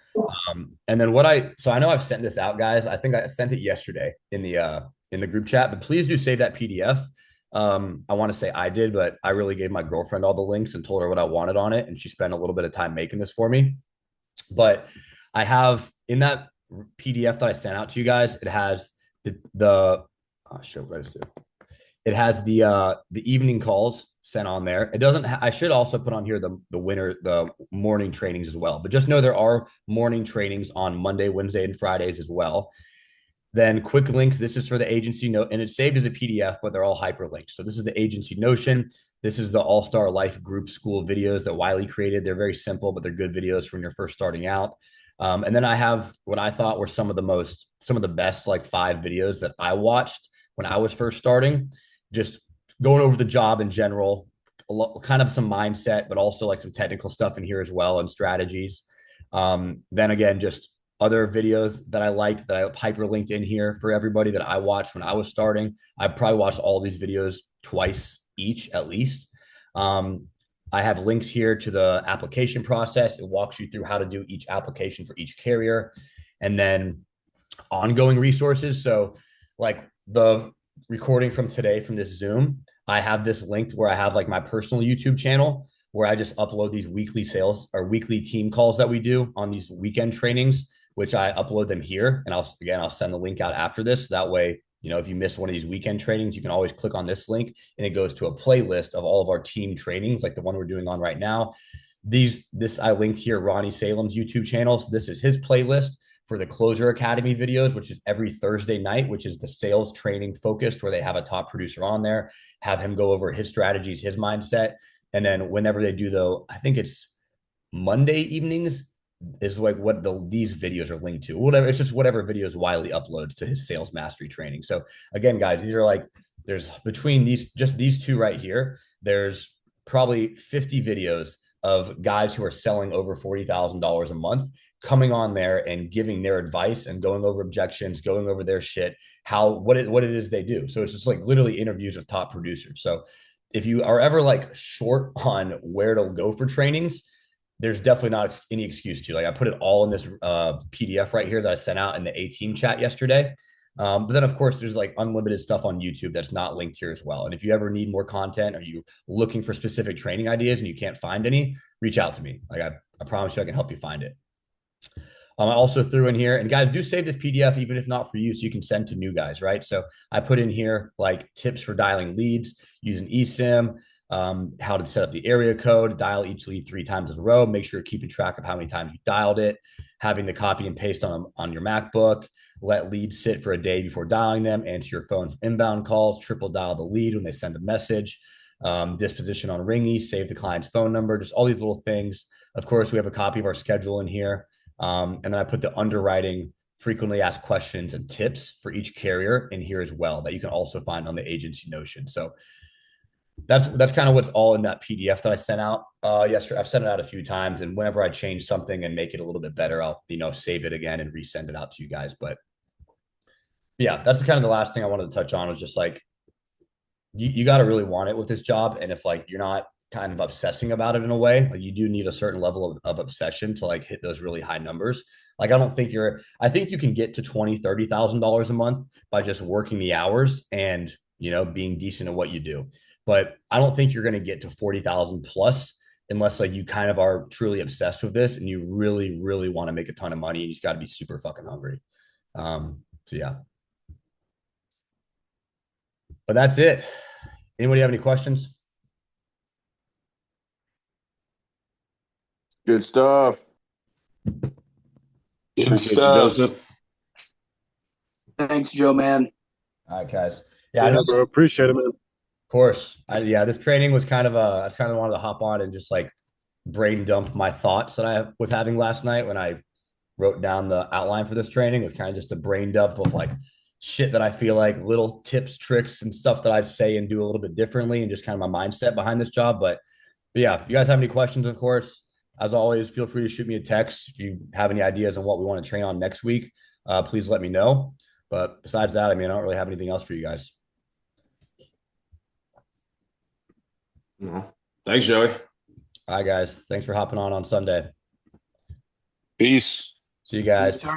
And then so I know I've sent this out, guys. I think I sent it yesterday in the group chat, but please do save that PDF. I want to say I did, but I really gave my girlfriend all the links and told her what I wanted on it, and she spent a little bit of time making this for me. But I have in that PDF that I sent out to you guys, it has it has the evening calls sent on there. It doesn't. I should also put on here the morning trainings as well. But just know there are morning trainings on Monday, Wednesday, and Fridays as well. Then quick links. This is for the agency note, and it's saved as a PDF, but they're all hyperlinked. So this is the agency Notion. This is the All-Star Life Group School videos that Wiley created. They're very simple, but they're good videos when you're first starting out. And then I have what I thought were some of the best like 5 videos that I watched when I was first starting, just going over the job in general, kind of some mindset, but also like some technical stuff in here as well, and strategies. Then again, just other videos that I liked that I hyperlinked in here for everybody that I watched when I was starting. I probably watched all these videos twice each at least. I have links here to the application process. It walks you through how to do each application for each carrier, and then ongoing resources. So like the recording from today from this Zoom, I have this linked where I have like my personal YouTube channel where I just upload these weekly sales or weekly team calls that we do on these weekend trainings, which I upload them here. And I'll send the link out after this. That way, if you miss one of these weekend trainings, you can always click on this link and it goes to a playlist of all of our team trainings, like the one we're doing on right now. This I linked here, Ronnie Salem's YouTube channel. So this is his playlist for the Closer Academy videos, which is every Thursday night, which is the sales training focused, where they have a top producer on there, have him go over his strategies, his mindset. And then whenever they do, I think it's Monday evenings, is like what these videos are linked to. Whatever, it's just whatever videos Wiley uploads to his sales mastery training. So again, guys, these are like, there's between these 2 right here, there's probably 50 videos of guys who are selling over $40,000 a month coming on there and giving their advice and going over objections, going over their shit, what it is they do. So it's just like literally interviews with top producers. So if you are ever like short on where to go for trainings, there's definitely not any excuse to. Like I put it all in this PDF right here that I sent out in the A-team chat yesterday. But then, of course, there's like unlimited stuff on YouTube that's not linked here as well. And if you ever need more content or you looking for specific training ideas and you can't find any, reach out to me. Like I promise you, I can help you find it. I also threw in here, and guys, do save this PDF even if not for you, so you can send to new guys, right? So I put in here like tips for dialing leads using eSIM, how to set up the area code, dial each lead 3 times in a row, make sure you're keeping track of how many times you dialed it, having the copy and paste on your MacBook, let leads sit for a day before dialing them, answer your phone inbound calls, triple dial the lead when they send a message, disposition on ringy, save the client's phone number, just all these little things. Of course, we have a copy of our schedule in here. And then I put the underwriting frequently asked questions and tips for each carrier in here as well that you can also find on the agency Notion. So that's kind of what's all in that PDF that I sent out yesterday. I've sent it out a few times, and whenever I change something and make it a little bit better, I'll save it again and resend it out to you guys. But yeah, that's kind of the last thing I wanted to touch on was just like you got to really want it with this job, and if like you're not kind of obsessing about it in a way, like you do need a certain level of obsession to like hit those really high numbers. Like I think you can get to $20,000-$30,000 a month by just working the hours and being decent at what you do, but I don't think you're going to get to 40,000 plus unless like you kind of are truly obsessed with this and you really really want to make a ton of money, and you just got to be super fucking hungry. So yeah, but that's it. Anybody have any questions? Good stuff. Good Appreciate you, stuff. Joseph. Thanks, Joe, man. All right, guys. Yeah, I Yeah, know. bro. Appreciate it, man. Of course. Yeah, this training was kind of I just kind of wanted to hop on and just like brain dump my thoughts that I was having last night when I wrote down the outline for this training. It was kind of just a brain dump of like shit that I feel like little tips, tricks, and stuff that I'd say and do a little bit differently, and just kind of my mindset behind this job. But yeah, if you guys have any questions, of course, as always, feel free to shoot me a text. If you have any ideas on what we want to train on next week, please let me know. But besides that, I mean, I don't really have anything else for you guys. Thanks, Joey. All right, guys. Thanks for hopping on Sunday. Peace. See you guys. See ya.